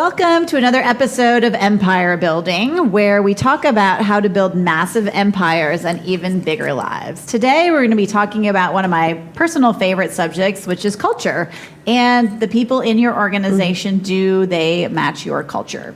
Welcome to another episode of Empire Building, where we talk about how to build massive empires and even bigger lives. Today, we're going to be talking about one of my personal favorite subjects, which is culture. And the people in your organization, do they match your culture?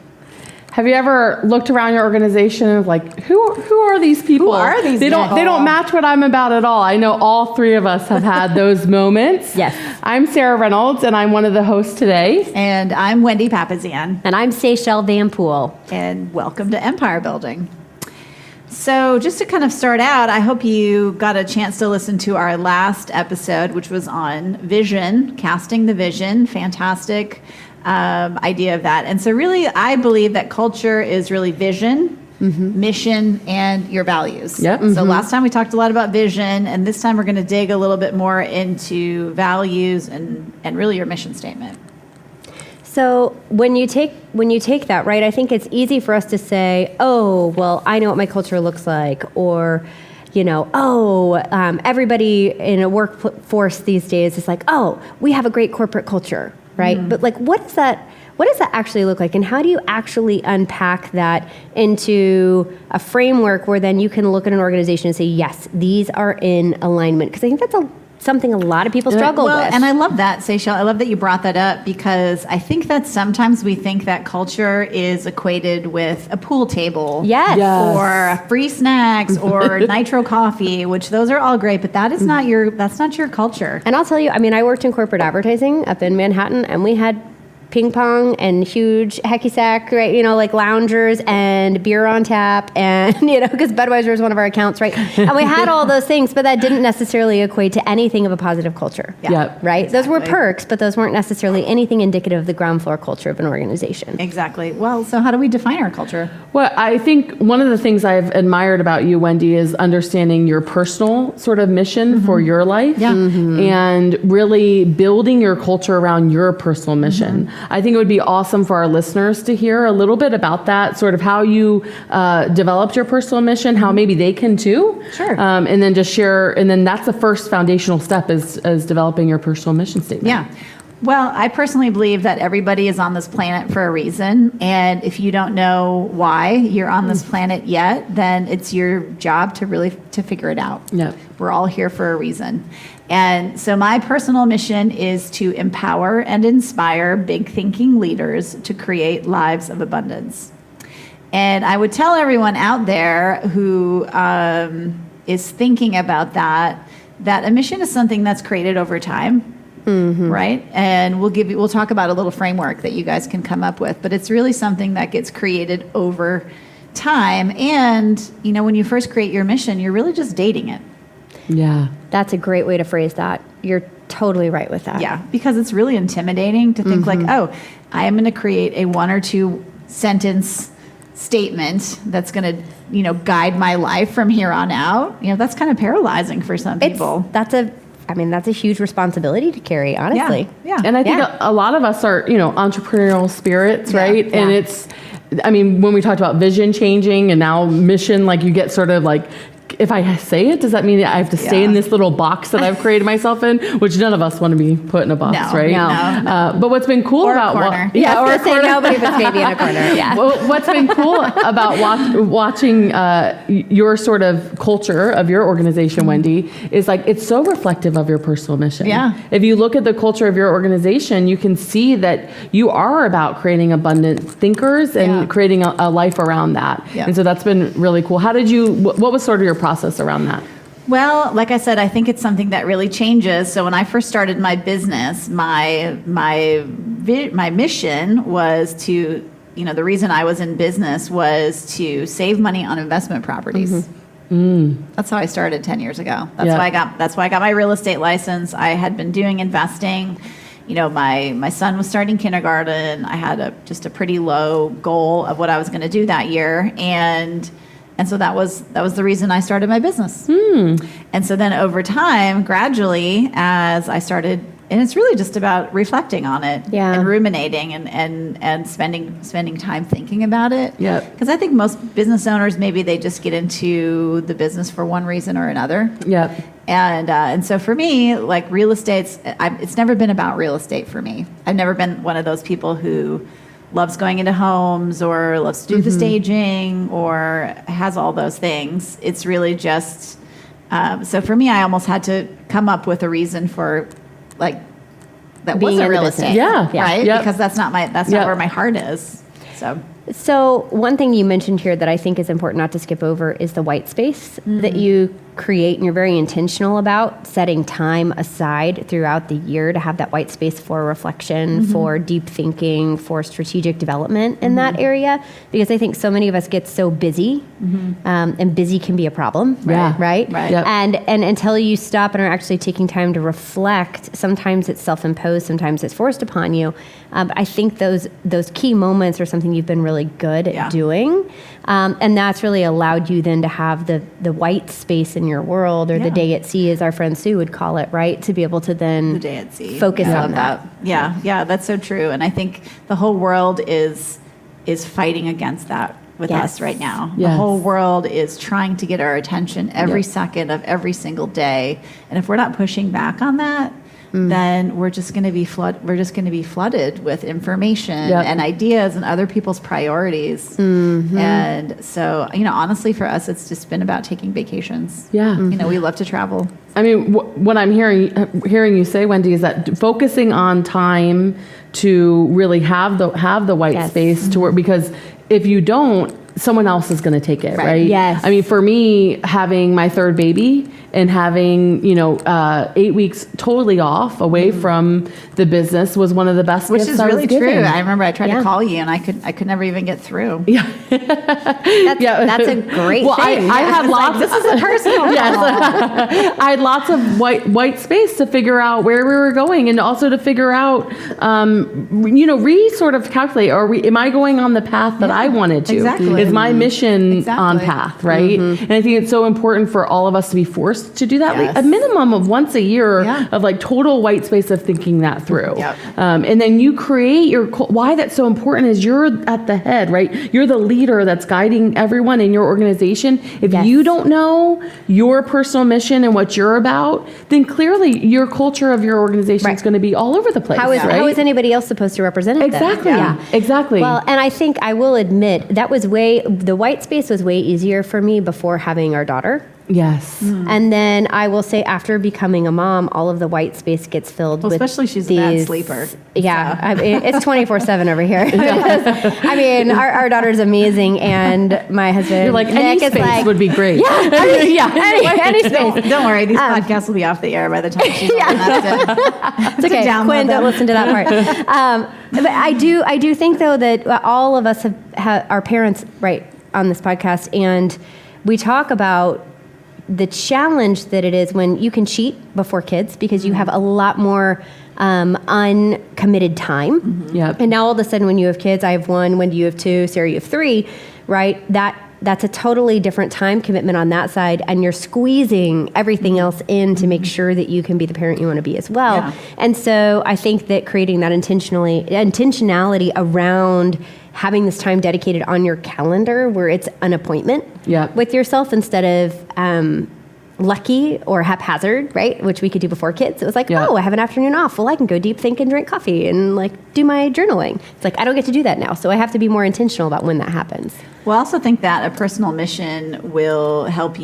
Have you ever looked around your organization and like, who are these people? Who are these They people? don't match what I'm about at all. I know all three of us have had those moments. Yes. I'm Sarah Reynolds, and I'm one of the hosts today. And I'm Wendy Papazian. And I'm Seychelle Van Poel. And welcome to Empire Building. So just to kind of start out, I hope you got a chance to listen to our last episode, which was on vision, casting the vision. Fantastic idea of that. And so really, I believe that culture is really vision, mission, and your values. Yep. So last time we talked a lot about vision, and this time we're going to dig a little bit more into values and really your mission statement. So when you take that, right, I think it's easy for us to say, oh, well, I know what my culture looks like, or, everybody in a workforce these days is like, oh, we have a great corporate culture, right? But like, what does that actually look like, and how do you actually unpack that into a framework where then you can look at an organization and say, yes, these are in alignment? Because I think that's something a lot of people struggle with. And I love that, Seychelle. I love that you brought that up, because I think that sometimes we think that culture is equated with a pool table. Yes. Or free snacks or nitro coffee, which those are all great, but that is not that's not your culture. And I'll tell you, I worked in corporate advertising up in Manhattan, and we had ping pong and huge hacky sack, right? Like loungers and beer on tap, and because Budweiser is one of our accounts, right? And we had all those things, but that didn't necessarily equate to anything of a positive culture. Yeah. Yep. Right? Exactly. Those were perks, but those weren't necessarily anything indicative of the ground floor culture of an organization. Exactly. Well, so how do we define our culture? Well, I think one of the things I've admired about you, Wendy, is understanding your personal sort of mission for your life, and really building your culture around your personal mission. I think it would be awesome for our listeners to hear a little bit about that, sort of how you developed your personal mission, how maybe they can too. Sure. And then just share, and then that's the first foundational step is developing your personal mission statement. Yeah. Well, I personally believe that everybody is on this planet for a reason. And if you don't know why you're on this planet yet, then it's your job to figure it out. Yep. We're all here for a reason. And so my personal mission is to empower and inspire big thinking leaders to create lives of abundance. And I would tell everyone out there who is thinking about that a mission is something that's created over time. Right? And we'll talk about a little framework that you guys can come up with, but it's really something that gets created over time. And, when you first create your mission, you're really just dating it. Yeah. That's a great way to phrase that. You're totally right with that. Yeah, because it's really intimidating to think like, oh, I am going to create a 1 or 2 sentence statement that's going to, guide my life from here on out. That's kind of paralyzing for some people. That's a huge responsibility to carry, honestly. Yeah. And I think a lot of us are, entrepreneurial spirits, right? Yeah. And it's, when we talked about vision changing and now mission, like you get sort of like, if I say it, does that mean that I have to stay in this little box that I've created myself in? Which none of us want to be put in a box, right? No. But what's been cool Or a about corner. Or a corner. Nobody puts baby in a corner. Yeah. Well, what's been cool about watching your sort of culture of your organization, Wendy, is like it's so reflective of your personal mission. Yeah. If you look at the culture of your organization, you can see that you are about creating abundant thinkers and creating a life around that. Yeah. And so that's been really cool. How did you? What was sort of your process around that? Well, like I said, I think it's something that really changes. So when I first started my business, my mission was to, the reason I was in business was to save money on investment properties. That's how I started 10 years ago. That's why I got my real estate license. I had been doing investing. My son was starting kindergarten. I had just a pretty low goal of what I was going to do that year, and so that was the reason I started my business. And so then over time, gradually, as I started, and it's really just about reflecting on it and ruminating and spending time thinking about it. Yeah. Because I think most business owners, maybe they just get into the business for one reason or another. Yeah. And so for me, like real estate, it's never been about real estate for me. I've never been one of those people who loves going into homes or loves to do the staging or has all those things. It's really just, so for me, I almost had to come up with a reason for like, that Being wasn't in the real business. estate. Yeah. Right? Yep. Because that's not not Yep. where my heart is. So one thing you mentioned here that I think is important not to skip over is the white space that you create, and you're very intentional about setting time aside throughout the year to have that white space for reflection, for deep thinking, for strategic development in that area, because I think so many of us get so busy, and busy can be a problem, Yeah. right? Right. Yep. And until you stop and are actually taking time to reflect, sometimes it's self-imposed, sometimes it's forced upon you. But I think those key moments are something you've been really good at doing, and that's really allowed you then to have the white space in your world, or the day at sea, as our friend Sue would call it, right? To be able to then The day at sea. focus I on love that. Yeah, that's so true. And I think the whole world is fighting against that with Yes. us right now. Yes. The whole world is trying to get our attention every second of every single day. And if we're not pushing back on that, then we're just going to be flooded with information Yep. and ideas and other people's priorities. And so, honestly, for us, it's just been about taking vacations. Yeah. We love to travel. I mean, what I'm hearing you say, Wendy, is that focusing on time to really have the white Yes. space to work, because if you don't, someone else is going to take it, right? Yes. I mean, for me, having my third baby and having 8 weeks totally off away from the business was one of the best Which gifts is I was really given. true. I remember I tried Yeah. to call you and I could never even get through. That's a great Well, thing. I had lots. This is a personal Yes, I had lots of white space to figure out where we were going, and also to figure out, sort of calculate: am I going on the path that I wanted to? exactly. Is my mission on Exactly. path, right? And I think it's so important for all of us to be forced to do that, Yes. a minimum of once a year Yeah. of like total white space of thinking that through. Yep. And then you create why that's so important is you're at the head, right? You're the leader that's guiding everyone in your organization. If Yes. you don't know your personal mission and what you're about, then clearly your culture of your organization is Right. going to be all over the place. How is right? anybody else supposed to represent it then? Exactly. Yeah. Exactly. Well, and I think I will admit that was the white space was way easier for me before having our daughter. yes. And then I will say, after becoming a mom, all of the white space gets filled Well, with especially she's a bad sleeper, Yeah, so. I mean, it's 24/7 over here. I mean, our daughter's amazing, and my husband You're like, Nick any is space like, would be great. any space. Don't worry, these podcasts will be off the air by the time she's on. That's it. It's okay. download Quinn, them. don't listen to that part. But I do think though that all of us have our parents right on this podcast, and we talk about the challenge that it is when you can cheat before kids because you have a lot more uncommitted time. Yep. And now all of a sudden, when you have kids, I have one. When you have two, Sarah, you have three, right? That's a totally different time commitment on that side, and you're squeezing everything else in to make sure that you can be the parent you want to be as well. Yeah. And so I think that creating that intentionality around having this time dedicated on your calendar where it's an appointment Yeah. with yourself instead of lucky or haphazard, right? Which we could do before kids. It was like, Yeah. oh, I have an afternoon off. Well, I can go deep think and drink coffee and like do my journaling. It's like, I don't get to do that now. So I have to be more intentional about when that happens. Well, I also think that a personal mission will help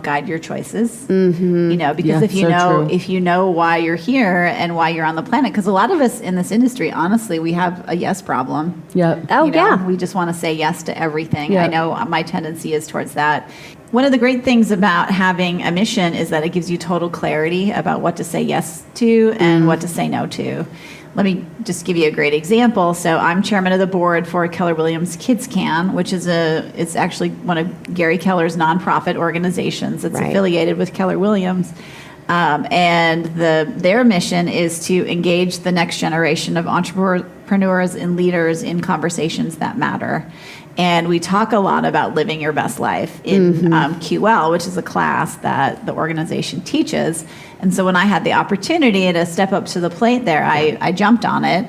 guide your choices. Because Yeah, if you so know true. if you know why you're here and why you're on the planet, because a lot of us in this industry, honestly, we have a yes problem. Yep. Oh, yeah. We just want to say yes to everything. Yeah. I know my tendency is towards that. One of the great things about having a mission is that it gives you total clarity about what to say yes to and what to say no to. Let me just give you a great example. So I'm chairman of the board for Keller Williams Kids Can, which is it's actually one of Gary Keller's nonprofit organizations. It's Right. affiliated with Keller Williams. And their mission is to engage the next generation of entrepreneurs and leaders in conversations that matter. And we talk a lot about living your best life in QL, which is a class that the organization teaches. And so when I had the opportunity to step up to the plate there, I jumped on it.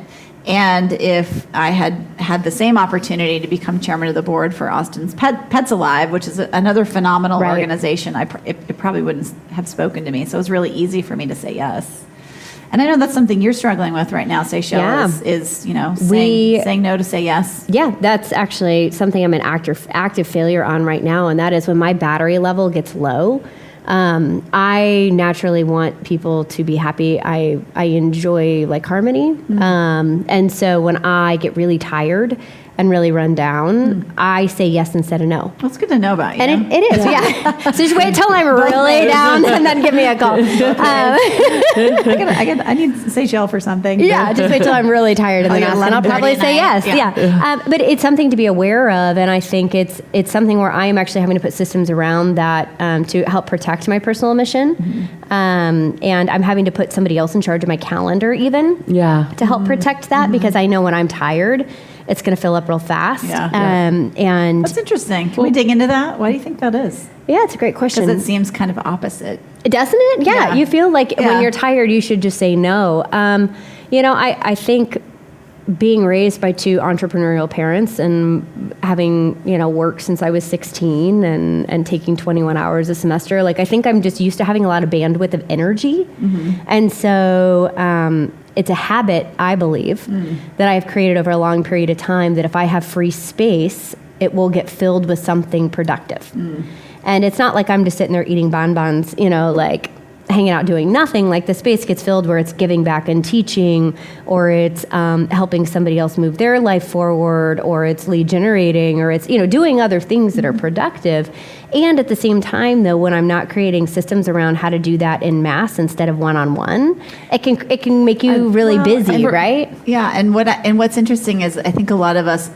And if I had the same opportunity to become chairman of the board for Austin's Pets Alive, which is another phenomenal Right. organization, it probably wouldn't have spoken to me. So it was really easy for me to say yes. And I know that's something you're struggling with right now, Seychelle, Yeah. is you know, We- saying no to say yes. Yeah, that's actually something I'm in active failure on right now, and that is when my battery level gets low. I naturally want people to be happy. I enjoy like harmony, and so when I get really tired and really run down, I say yes instead of no. Well, it's good to know about you. And it is, yeah. So just wait till I'm really down and then give me a call. I need Seychelle for something. Yeah, just wait till I'm really tired and then Like ask, and I'll 11:30 probably at say night. yes. Yeah. But it's something to be aware of, and I think it's something where I am actually having to put systems around that to help protect my personal mission. And I'm having to put somebody else in charge of my calendar even Yeah. to help protect that because I know when I'm tired, it's going to fill up real fast. Yeah. And That's interesting. Can we dig into that? Why do you think that is? yeah, it's a great question. Because it seems kind of opposite. Doesn't it? Yeah. Yeah. You feel like Yeah. when you're tired, you should just say no. I think being raised by two entrepreneurial parents and having, worked since I was 16 and taking 21 hours a semester, like I think I'm just used to having a lot of bandwidth of energy. And so it's a habit, I believe, that I've created over a long period of time that if I have free space, it will get filled with something productive. And it's not like I'm just sitting there eating bonbons, like hanging out doing nothing. Like the space gets filled where it's giving back and teaching, or it's helping somebody else move their life forward, or it's lead generating, or it's doing other things that are productive. And at the same time, though, when I'm not creating systems around how to do that in mass instead of one-on-one, it can make you really busy, right? Yeah, and what's interesting is I think a lot of us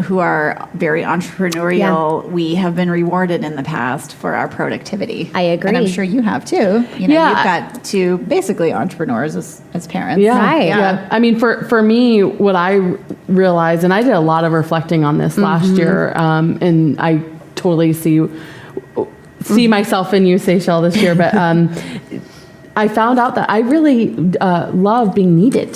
who are very entrepreneurial, we have been rewarded in the past for our productivity. I agree. And I'm sure you have too. Yeah. You've got two basically entrepreneurs as parents. Yeah. Right. Yeah. I mean, for me, what I realized, and I did a lot of reflecting on this last year, and I totally see myself in you, Seychelle, this year, but I found out that I really love being needed.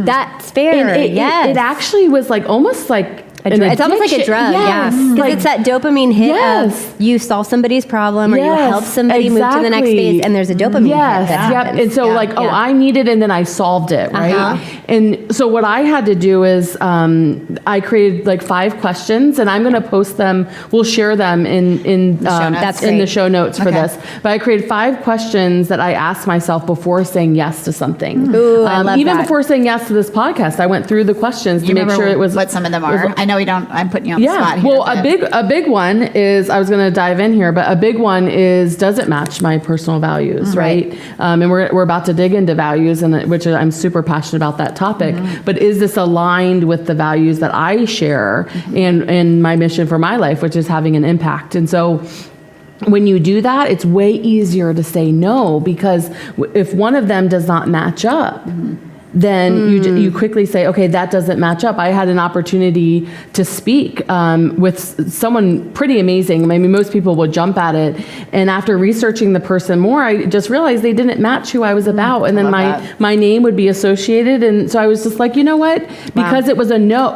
That's fair. And Yes. it actually was like almost like It's almost like a drug, yeah. Yes. Because it's that dopamine hit of you solve somebody's problem or you Yes, help somebody move to the next exactly. phase, and there's a dopamine hit Yes, that yep. happens. And so I needed, and then I solved it, right? Uh-huh. And so what I had to do is I created like 5 questions, and I'm going to post them. We'll share them in show notes. That's in the great. show notes for Okay. this. But I created 5 questions that I asked myself before saying yes to something. Ooh, I love even that. before saying yes to this podcast, I went through the questions You to make remember sure it was what some of them are? I know we don't. I'm putting you on the spot here. Well, but- a big one is, I was going to dive in here, but a big one is, does it match my personal values, right? And we're about to dig into values, and which I'm super passionate about that topic. But is this aligned with the values that I share and my mission for my life, which is having an impact? And so when you do that, it's way easier to say no, because if one of them does not match up, then you quickly say, okay, that doesn't match up. I had an opportunity to speak with someone pretty amazing. I mean, most people would jump at it. And after researching the person more, I just realized they didn't match who I was about. And then my name would be associated. And so I was just like, you know what? Because it was a no,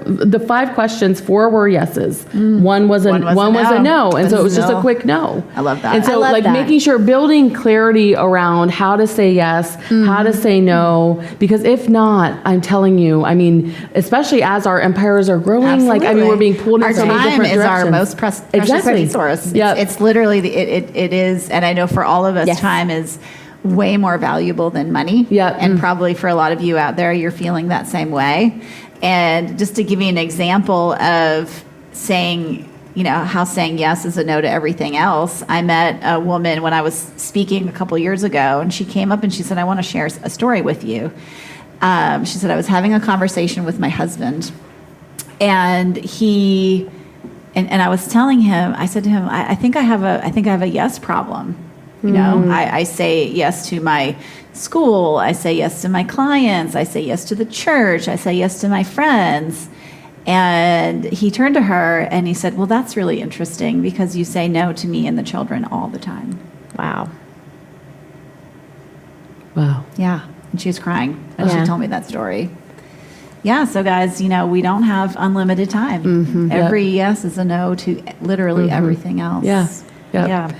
the 5 questions, 4 were yeses. One was a no. And so it was just a quick no. I love that. And so I love like that. making sure, building clarity around how to say yes, how to say no, because if not, I'm telling you, I mean, especially as our empires are growing, like, I mean, we're being pulled in so many different directions. Our time is our most precious Exactly. resource. Yep. It's literally, it is, and I know for all of us, Yes. time is way more valuable than money. Yep. And probably for a lot of you out there, you're feeling that same way. And just to give you an example of saying, how saying yes is a no to everything else. I met a woman when I was speaking a couple years ago, and she came up and she said, I want to share a story with you. She said, I was having a conversation with my husband, and and I was telling him, I said to him, I think I have a yes problem. I say yes to my school. I say yes to my clients. I say yes to the church. I say yes to my friends. And he turned to her and he said, well, that's really interesting because you say no to me and the children all the time. Wow. Wow. Yeah. And she was crying as Yeah. she told me that story. Yeah. So guys, we don't have unlimited time. Every yes is a no to literally everything else. Yeah. Yep. Yeah.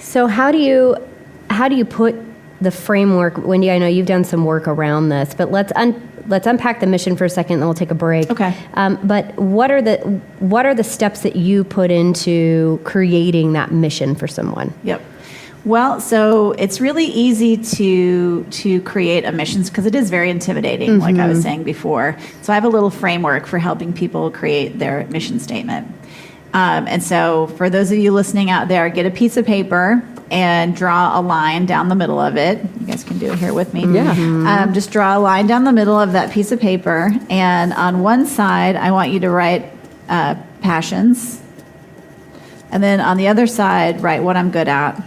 So how do you put the framework. Wendy, I know you've done some work around this, but let's unpack the mission for a second, then we'll take a break. Okay. But what are the steps that you put into creating that mission for someone? Yep. Well, so it's really easy to create a mission because it is very intimidating, like I was saying before. So I have a little framework for helping people create their mission statement. And so for those of you listening out there, get a piece of paper and draw a line down the middle of it. You guys can do it here with me. Yeah. Just draw a line down the middle of that piece of paper. And on one side, I want you to write passions. And then on the other side, write what I'm good at.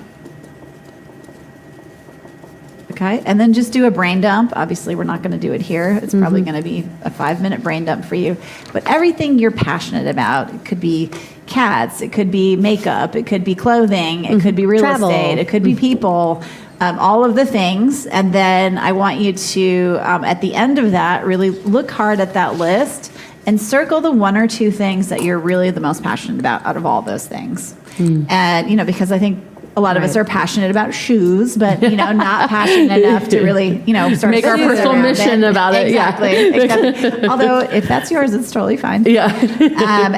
Okay, and then just do a brain dump. Obviously, we're not going to do it here. It's probably going to be a 5-minute brain dump for you. But everything you're passionate about, it could be cats, it could be makeup, it could be clothing, it could be real Travel. estate, it could be people, all of the things. And then I want you to, at the end of that, really look hard at that list and circle the 1 or 2 things that you're really the most passionate about out of all those things. And, because I think a lot of us are passionate about shoes, but, not passionate enough to really, start Make our business personal around mission about it, yeah. Exactly. Although if that's yours, it's totally fine. Yeah.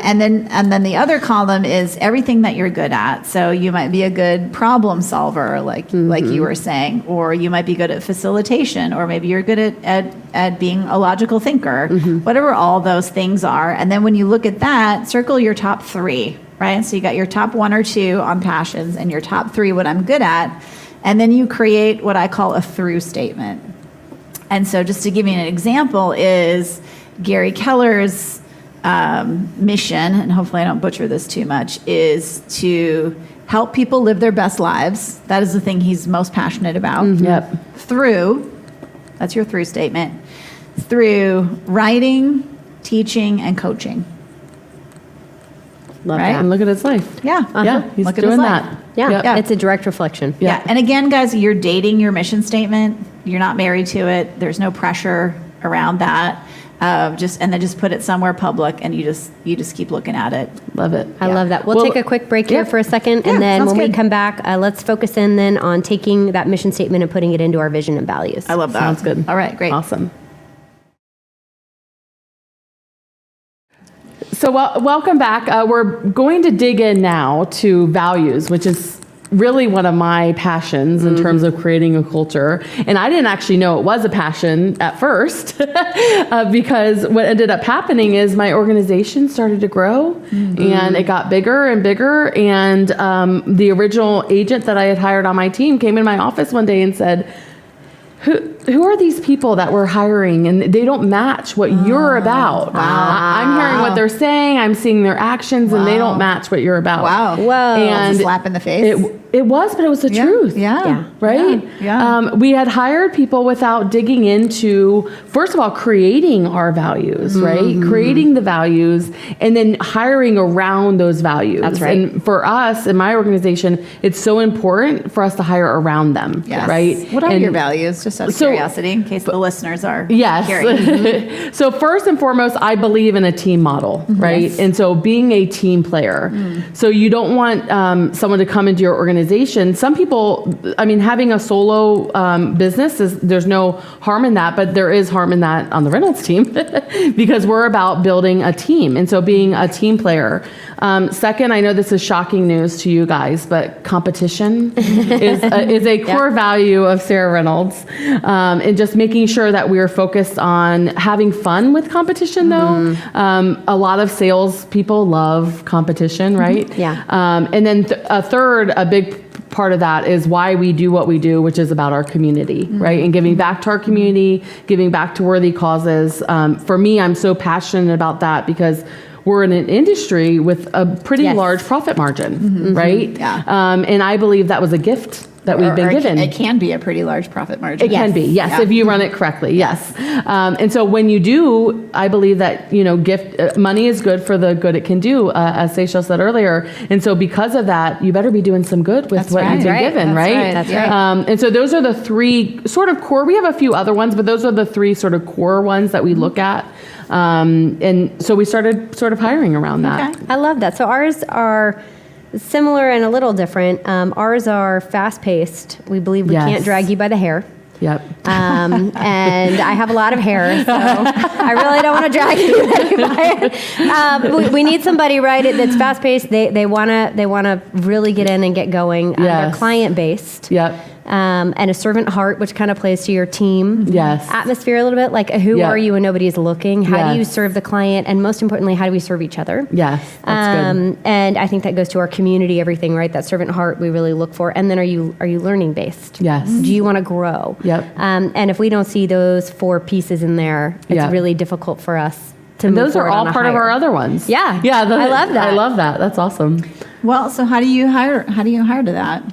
And then the other column is everything that you're good at. So you might be a good problem solver, like you were saying, or you might be good at facilitation, or maybe you're good at being a logical thinker, whatever all those things are. And then when you look at that, circle your top 3. Right? So you got your top 1 or 2 on passions and your top 3 what I'm good at. And then you create what I call a through statement. And so just to give you an example is Gary Keller's mission, and hopefully I don't butcher this too much, is to help people live their best lives. That is the thing he's most passionate about. Yep. Through, that's your through statement, through writing, teaching, and coaching. Love Right? that. And look at his life. Yeah. Yeah, he's Look at his doing life. that. Yeah, Yep. it's a direct reflection. Yeah. And again, guys, you're dating your mission statement. You're not married to it. There's no pressure around that. Just put it somewhere public, and you just keep looking at it. Love it. I love that. We'll Well, take a quick break here yeah. for a second, Yeah, and then sounds when we good. come back, let's focus in then on taking that mission statement and putting it into our vision and values. I love that. Sounds good. All right, great. Awesome. So welcome back. We're going to dig in now to values, which is really one of my passions in terms of creating a culture. And I didn't actually know it was a passion at first because what ended up happening is my organization started to grow and it got bigger and bigger. And the original agent that I had hired on my team came in my office one day and said, who are these people that we're hiring and they don't match what you're about? I'm hearing what they're saying, I'm seeing their actions, and they don't match what you're about. Wow. Whoa. And slap in the face. It was, but it was the truth. Yeah. Right? Yeah. We had hired people without digging into, first of all, creating our values, right? Creating the values and then hiring around those values. That's right. And for us, in my organization, it's so important for us to hire around them, Yes. right? What are And your values? Just out of So- curiosity, in case the listeners are Yes. curious. So first and foremost, I believe in a team model, right? Yes. And so being a team player. So you don't want someone to come into your organization. Some people, I mean, having a solo business, there's no harm in that, but there is harm in that on the Reynolds team because we're about building a team. And so being a team player. Second, I know this is shocking news to you guys, but competition is a core value of Sarah Reynolds. And just making sure that we're focused on having fun with competition, though. A lot of sales people love competition, right? Yeah. And then a big part of that is why we do what we do, which is about our community, right? And giving back to our community, giving back to worthy causes. For me, I'm so passionate about that because we're in an industry with a pretty Yes. large profit margin, right? Yeah. And I believe that was a gift that we've been given. It can be a pretty large profit margin. It can be, yes, Yeah. if you run it correctly, yes. And so when you do, I believe that, money is good for the good it can do, as Seychelle said earlier. And so because of that, you better be doing some good with That's what right. you've been Right. given, That's right? right. That's right. And so those are the 3 sort of core, we have a few other ones, but those are the 3 sort of core ones that we look at. And so we started sort of hiring around that. Okay. I love that. So ours are similar and a little different. Ours are fast-paced. We believe we Yes. can't drag you by the hair. Yep. And I have a lot of hair, so I really don't want to drag you. We need somebody, right, that's fast-paced. They wanna really get in and get going. They're Yes. client-based. Yep. And a servant heart, which kind of plays to your team Yes. atmosphere a little bit. Like, who Yep. are you when nobody's looking? How do you Yes. serve the client? And most importantly, how do we serve each other? Yes. That's good. And I think that goes to our community, everything, right? That servant heart we really look for. And then are you learning based? Yes. Do you want to grow? Yep. And if we don't see those 4 pieces in there, it's Yeah. really difficult for us to And move those are forward all on a part of hire. our other ones. Yeah. Yeah. I love that. I love that. That's awesome. Well, so how do you hire to that?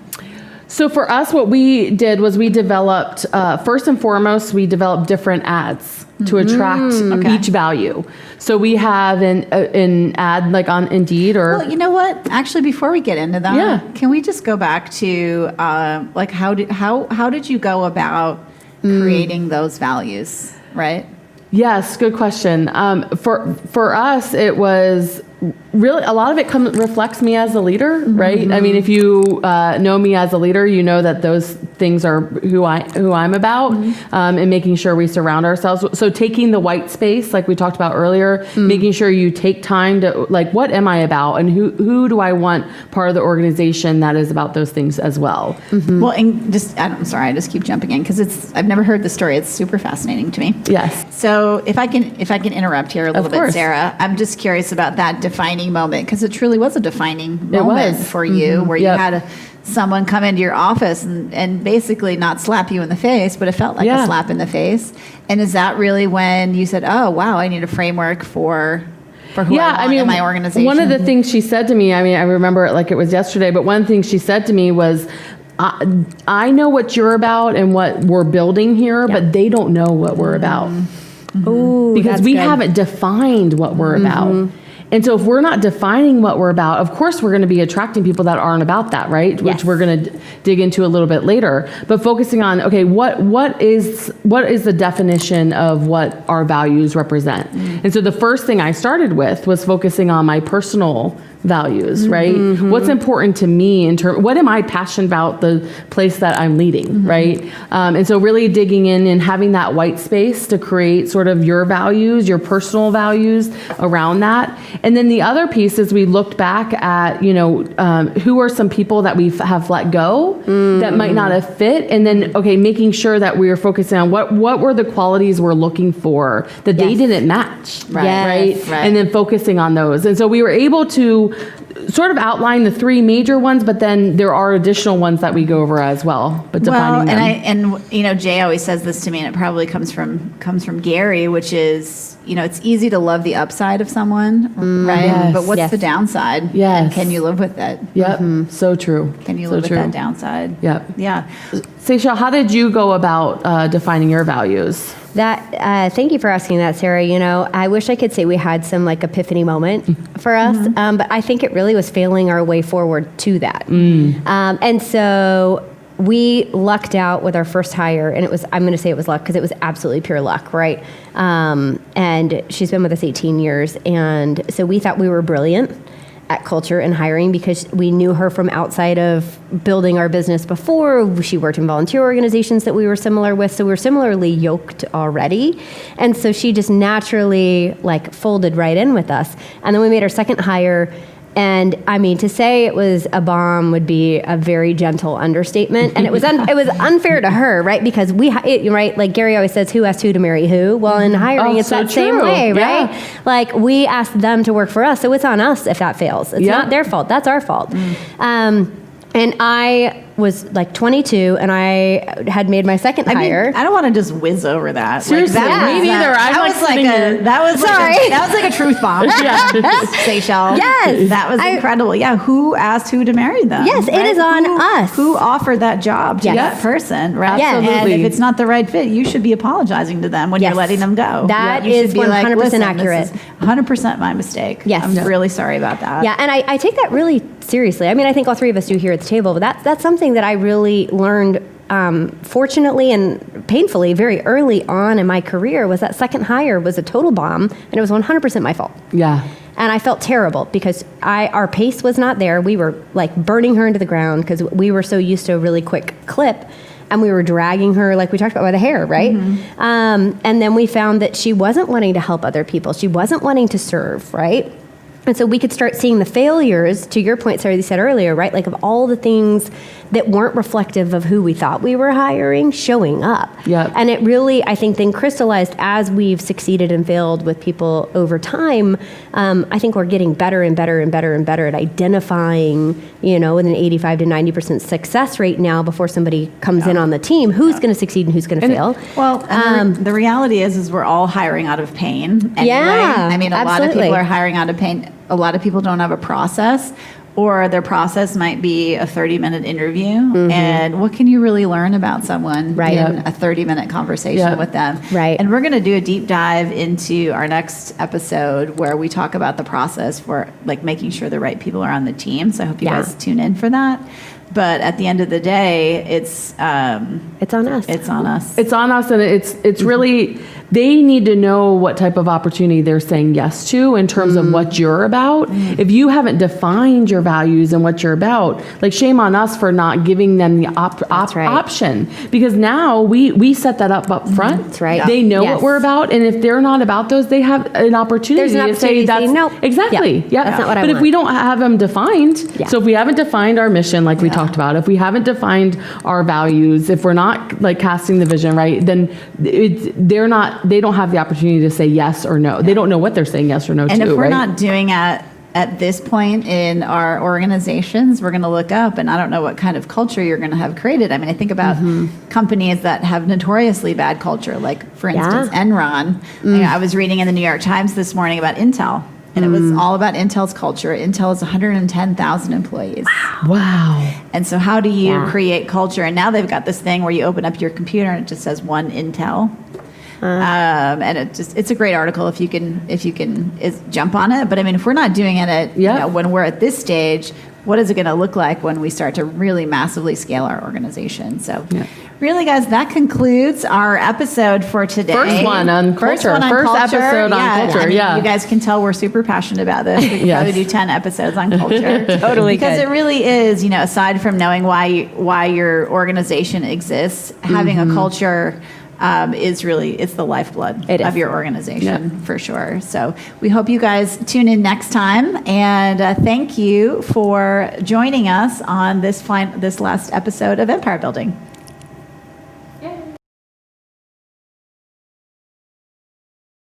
So for us, what we did was we developed, first and foremost, we developed different ads to attract each value. So we have an ad like on Indeed or. Well, you know what? Actually, before we get into that, Yeah. can we just go back to like how did you go about creating those values, right? Yes, good question. For us, it was really a lot of it reflects me as a leader, right? I mean, if you know me as a leader, you know that those things are who I'm about, and making sure we surround ourselves. So taking the white space, like we talked about earlier, making sure you take time to like, what am I about, and who do I want part of the organization that is about those things as well. Well, and I'm sorry, I just keep jumping in because I've never heard the story. It's super fascinating to me. Yes. So if I can interrupt here a little bit, course. Sarah, I'm just curious about that defining moment because it truly was a defining moment was. for you where Yep. you had someone come into your office and basically not slap you in the face, but it felt like Yeah. a slap in the face. And is that really when you said, "Oh, wow, I need a framework for who I want in my organization"? One of the things she said to me, I mean, I remember it like it was yesterday, but one thing she said to me was, I know what you're about and what we're building here, but they don't know what we're about. Ooh, Because that's we good. haven't defined what we're about. And so if we're not defining what we're about, of course we're going to be attracting people that aren't about that, right? Yes. Which we're going to dig into a little bit later. But focusing on, okay, what is the definition of what our values represent? And so the first thing I started with was focusing on my personal values, right? What's important to me in terms, what am I passionate about the place that I'm leading, right? And so really digging in and having that white space to create sort of your values, your personal values around that. And then the other piece is we looked back at, who are some people that we have let go that might not have fit. And then, okay, making sure that we are focusing on what were the qualities we're looking for that they Yes. didn't match, Right. Yes. Right. and then focusing on those. And so we were able to sort of outline the 3 major ones, but then there are additional ones that we go over as well, but defining them. And Jay always says this to me, and it probably comes from Gary, which is, it's easy to love the upside of someone, right? Yes. But what's Yes. the downside? Yes. And can you live with it? Yep, so true. Can you So live true. with that downside? Yep. Yeah. Seisha, how did you go about defining your values? Thank you for asking that, Sarah. I wish I could say we had some like epiphany moment for us, but I think it really was failing our way forward to that. And so we lucked out with our first hire, and I'm going to say it was luck because it was absolutely pure luck, right? And she's been with us 18 years, and so we thought we were brilliant at culture and hiring because we knew her from outside of building our business before. She worked in volunteer organizations that we were similar with, so we were similarly yoked already. And so she just naturally like folded right in with us. And then we made our second hire. And I mean, to say it was a bomb would be a very gentle understatement. And it was it was unfair to her, right? Because right, like Gary always says, who asked who to marry who? Well, in hiring, Oh, it's so that same true. way, Yeah. right? Like we asked them to work for us, so it's on us if that fails. It's Yeah. not their fault. That's our fault. And I was like 22, and I had made my second hire. I don't want to just whiz over that. Seriously, me neither. I'm that like was like sitting here. that was Sorry. that was like a truth bomb. Seychelles. Yes. That was I- incredible. Yeah. Who asked who to marry them? Yes, it is on us. Who offered that job to Yes. that person, right? Yes. And Absolutely. if it's not the right fit, you should be apologizing to them when Yes. you're letting them go. That You should is be like, 100% "Listen, this accurate." is 100% my mistake. Yes. I'm Yeah. really sorry about that. Yeah, and I take that really seriously. I mean, I think all 3 of us do here at the table, but that's something that I really learned, fortunately and painfully, very early on in my career. Was that second hire was a total bomb, and it was 100% my fault. Yeah. And I felt terrible because our pace was not there. We were like burning her into the ground because we were so used to a really quick clip. And we were dragging her, like we talked about, by the hair, right? And then we found that she wasn't wanting to help other people. She wasn't wanting to serve, right? And so we could start seeing the failures, to your point, Sarah, you said earlier, right? Like of all the things that weren't reflective of who we thought we were hiring showing up. Yep. And it really, I think, then crystallized as we've succeeded and failed with people over time. I think we're getting better and better and better and better at identifying, with an 85 to 90% success rate now before somebody comes in on the team, who's going to succeed and who's going to fail. Well, the reality is we're all hiring out of pain anyway. Yeah, I mean, a lot of people are hiring out of pain. A lot of people don't have a process, or their process might be a 30-minute interview. And what can you really learn about someone in a 30-minute conversation with them? Right. And we're going to do a deep dive into our next episode where we talk about the process for like making sure the right people are on the team. So I hope you guys tune in for that. But at the end of the day, it's on us. It's on us. It's on us, and it's really, they need to know what type of opportunity they're saying yes to in terms of what you're about. If you haven't defined your values and what you're about, like shame on us for not giving them the option. Because now we set that up front. That's right. They know what we're about, and if they're not about those, they have an opportunity to say that's no. exactly. Yeah. That's not what I want. But if we don't have them defined, so if we haven't defined our mission, like we talked about, if we haven't defined our values, if we're not like casting the vision right, then they don't have the opportunity to say yes or no. They don't know what they're saying yes or no to. And if we're not doing it at this point in our organizations, we're going to look up, and I don't know what kind of culture you're going to have created. I mean, I think about companies that have notoriously bad culture, like for instance, Enron. I was reading in the New York Times this morning about Intel. And it was all about Intel's culture. Intel is 110,000 employees. Wow. And so how do you create culture? And now they've got this thing where you open up your computer and it just says one Intel. And it's a great article if you can jump on it. But I mean, if we're not doing it when we're at this stage, what is it going to look like when we start to really massively scale our organization? So really, guys, that concludes our episode for today. First one on culture. First episode on culture. I mean, you guys can tell we're super passionate about this. We could probably do 10 episodes on culture. Totally. Because it really is, aside from knowing why your organization exists, having a culture is really, it's the lifeblood of your organization for sure. So we hope you guys tune in next time, and thank you for joining us on this last episode of Empire Building.